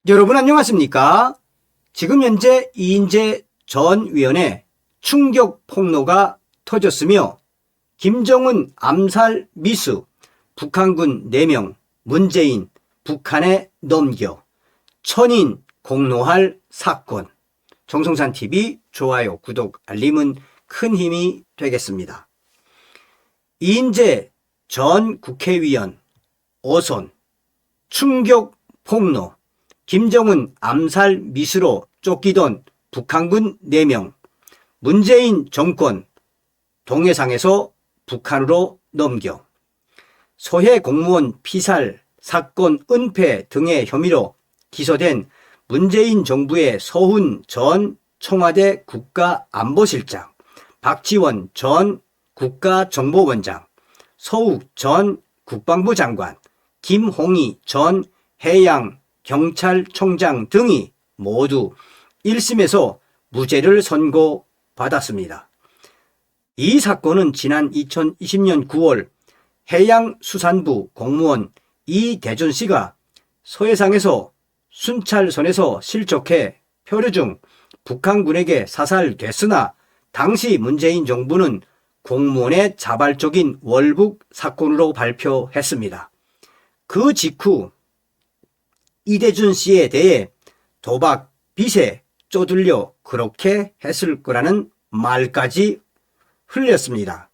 여러분 안녕하십니까? 지금 현재 이인재 전 위원의 충격 폭로가 터졌으며 김정은 암살 미수, 북한군 4명, 문재인 북한에 넘겨 천인 공로할 사건. 정성산TV 좋아요, 구독, 알림은 큰 힘이 되겠습니다. 이인재 전 국회의원 어선, 충격 폭로, 김정은 암살 미수로 쫓기던 북한군 4명, 문재인 정권 동해상에서 북한으로 넘겨 소해 공무원 피살 사건 은폐 등의 혐의로 기소된 문재인 정부의 서훈 전 청와대 국가안보실장, 박지원 전 국가정보원장, 서욱 전 국방부 장관, 김홍희 전 해양경찰청장 등이 모두 1심에서 무죄를 선고받았습니다. 이 사건은 지난 2020년 9월 해양수산부 공무원 이대준 씨가 서해상에서 순찰선에서 실족해 표류 중 북한군에게 사살됐으나 당시 문재인 정부는 공무원의 자발적인 월북 사건으로 발표했습니다. 그 직후 이대준 씨에 대해 도박, 빚에 쪼들려 그렇게 했을 거라는 말까지 흘렸습니다.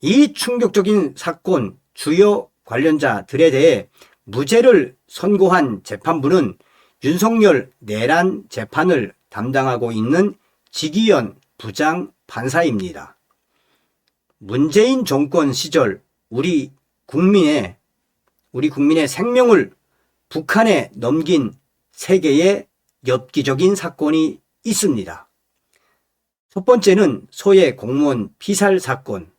이 충격적인 사건 주요 관련자들에 대해 무죄를 선고한 재판부는 윤석열 내란 재판을 담당하고 있는 지기현 부장 판사입니다. 문재인 정권 시절 우리 국민의 생명을 북한에 넘긴 3개의 엽기적인 사건이 있습니다. 첫 번째는 소해 공무원 피살 사건,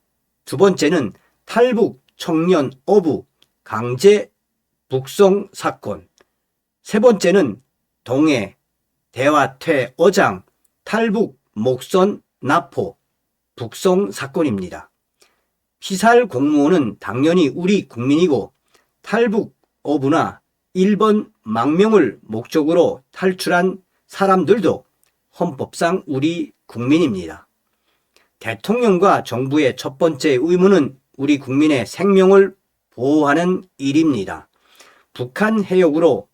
두 번째는 탈북 청년 어부 강제 북송 사건, 세 번째는 동해 대화퇴 어장 탈북 목선 납포 북송 사건입니다. 피살 공무원은 당연히 우리 국민이고 탈북 어부나 1번 망명을 목적으로 탈출한 사람들도 헌법상 우리 국민입니다. 대통령과 정부의 첫 번째 의무는 우리 국민의 생명을 보호하는 일입니다. 북한 해역으로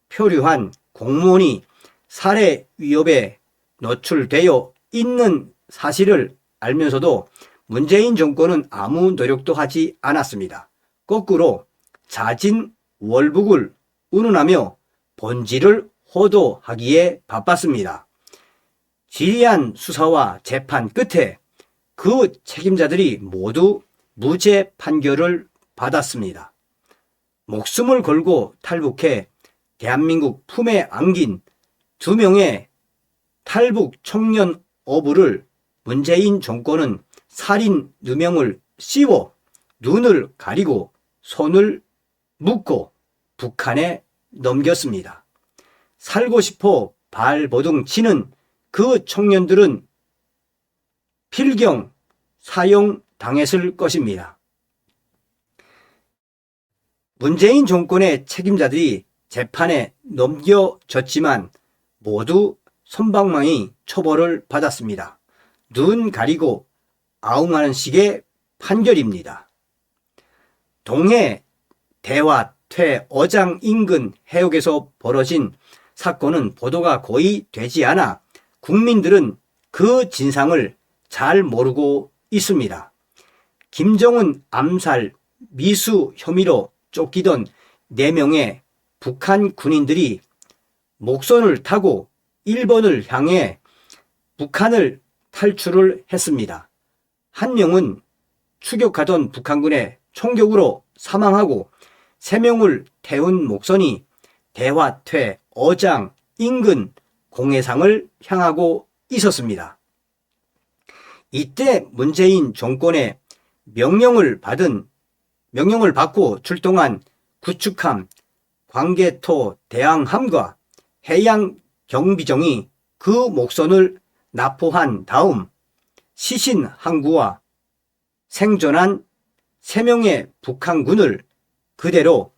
표류한 공무원이 살해 위협에 노출되어 있는 사실을 알면서도 문재인 정권은 아무 노력도 하지 않았습니다. 거꾸로 자진 월북을 운운하며 본질을 호도하기에 바빴습니다. 지리한 수사와 재판 끝에 그 책임자들이 모두 무죄 판결을 받았습니다. 목숨을 걸고 탈북해 대한민국 품에 안긴 2명의 탈북 청년 어부를 문재인 정권은 살인 누명을 씌워 눈을 가리고 손을 묶고 북한에 넘겼습니다. 살고 싶어 발버둥 치는 그 청년들은 필경 사형당했을 것입니다. 문재인 정권의 책임자들이 재판에 넘겨졌지만 모두 솜방망이 처벌을 받았습니다. 눈 가리고 아웅하는 식의 판결입니다. 동해 대화퇴 어장 인근 해역에서 벌어진 사건은 보도가 거의 되지 않아 국민들은 그 진상을 잘 모르고 있습니다. 김정은 암살 미수 혐의로 쫓기던 4명의 북한 군인들이 목선을 타고 일본을 향해 북한을 탈출을 했습니다. 한 명은 추격하던 북한군의 총격으로 사망하고 3명을 태운 목선이 대화퇴 어장 인근 공해상을 향하고 있었습니다. 이때 문재인 정권의 명령을 받고 출동한 구축함 광개토 대항함과 해양경비정이 그 목선을 납포한 다음 시신 항구와 생존한 3명의 북한군을 그대로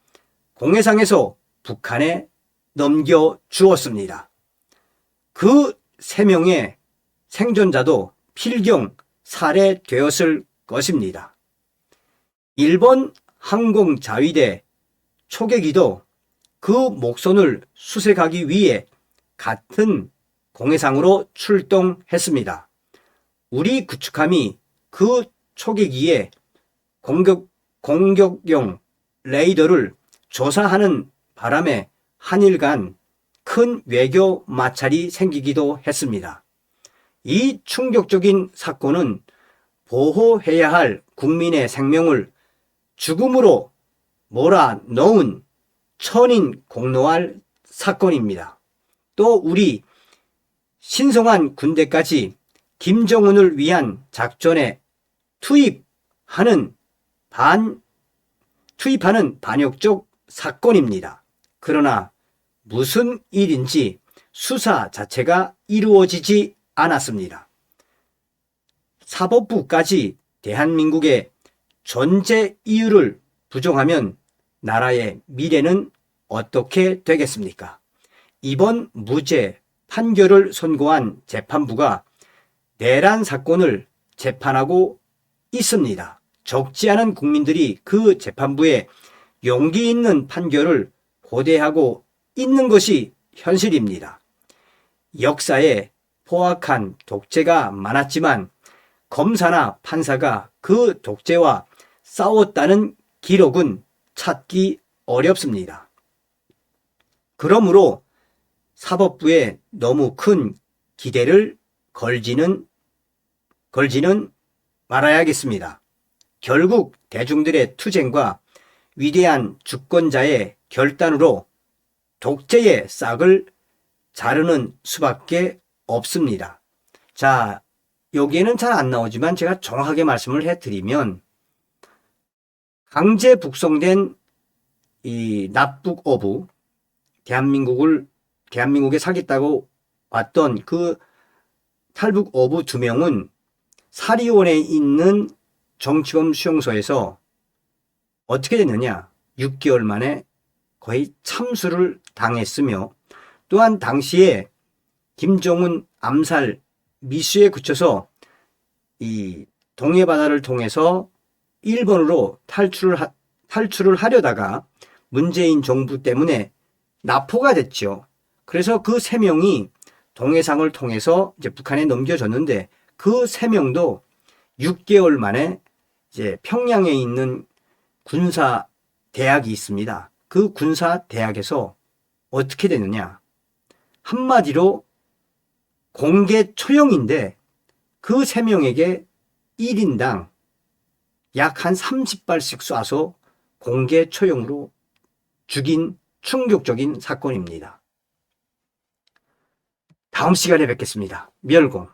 공해상에서 북한에 넘겨주었습니다. 그 3명의 생존자도 필경 살해되었을 것입니다. 일본 항공자위대 초계기도 그 목선을 수색하기 위해 같은 공해상으로 출동했습니다. 우리 구축함이 그 초계기에 공격용 레이더를 조사하는 바람에 한일 간 큰 외교 마찰이 생기기도 했습니다. 이 충격적인 사건은 보호해야 할 국민의 생명을 죽음으로 몰아넣은 천인 공노할 사건입니다. 또 우리 신성한 군대까지 김정은을 위한 작전에 투입하는 반역적 사건입니다. 그러나 무슨 일인지 수사 자체가 이루어지지 않았습니다. 사법부까지 대한민국의 존재 이유를 부정하면 나라의 미래는 어떻게 되겠습니까? 이번 무죄 판결을 선고한 재판부가 내란 사건을 재판하고 있습니다. 적지 않은 국민들이 그 재판부의 용기 있는 판결을 고대하고 있는 것이 현실입니다. 역사에 포악한 독재가 많았지만 검사나 판사가 그 독재와 싸웠다는 기록은 찾기 어렵습니다. 그러므로 사법부에 너무 큰 기대를 걸지는 말아야겠습니다. 결국 대중들의 투쟁과 위대한 주권자의 결단으로 독재의 싹을 자르는 수밖에 없습니다. 자, 여기에는 잘 안 나오지만 제가 정확하게 말씀을 해드리면 강제 북송된 이 납북어부 대한민국에 살겠다고 왔던 그 탈북어부 2명은 사리원에 있는 정치범 수용소에서 어떻게 됐느냐? 6개월 만에 거의 참수를 당했으며 또한 당시에 김정은 암살 미수에 그쳐서 이 동해바다를 통해서 일본으로 탈출을 하려다가 문재인 정부 때문에 납포가 됐죠. 그래서 그 3명이 동해상을 통해서 이제 북한에 넘겨졌는데 그 3명도 6개월 만에 이제 평양에 있는 군사 대학이 있습니다. 그 군사 대학에서 어떻게 되느냐? 한마디로 공개 처형인데 그 3명에게 1인당 약 한 30발씩 쏴서 공개 처형으로 죽인 충격적인 사건입니다. 다음 시간에 뵙겠습니다. 멸공.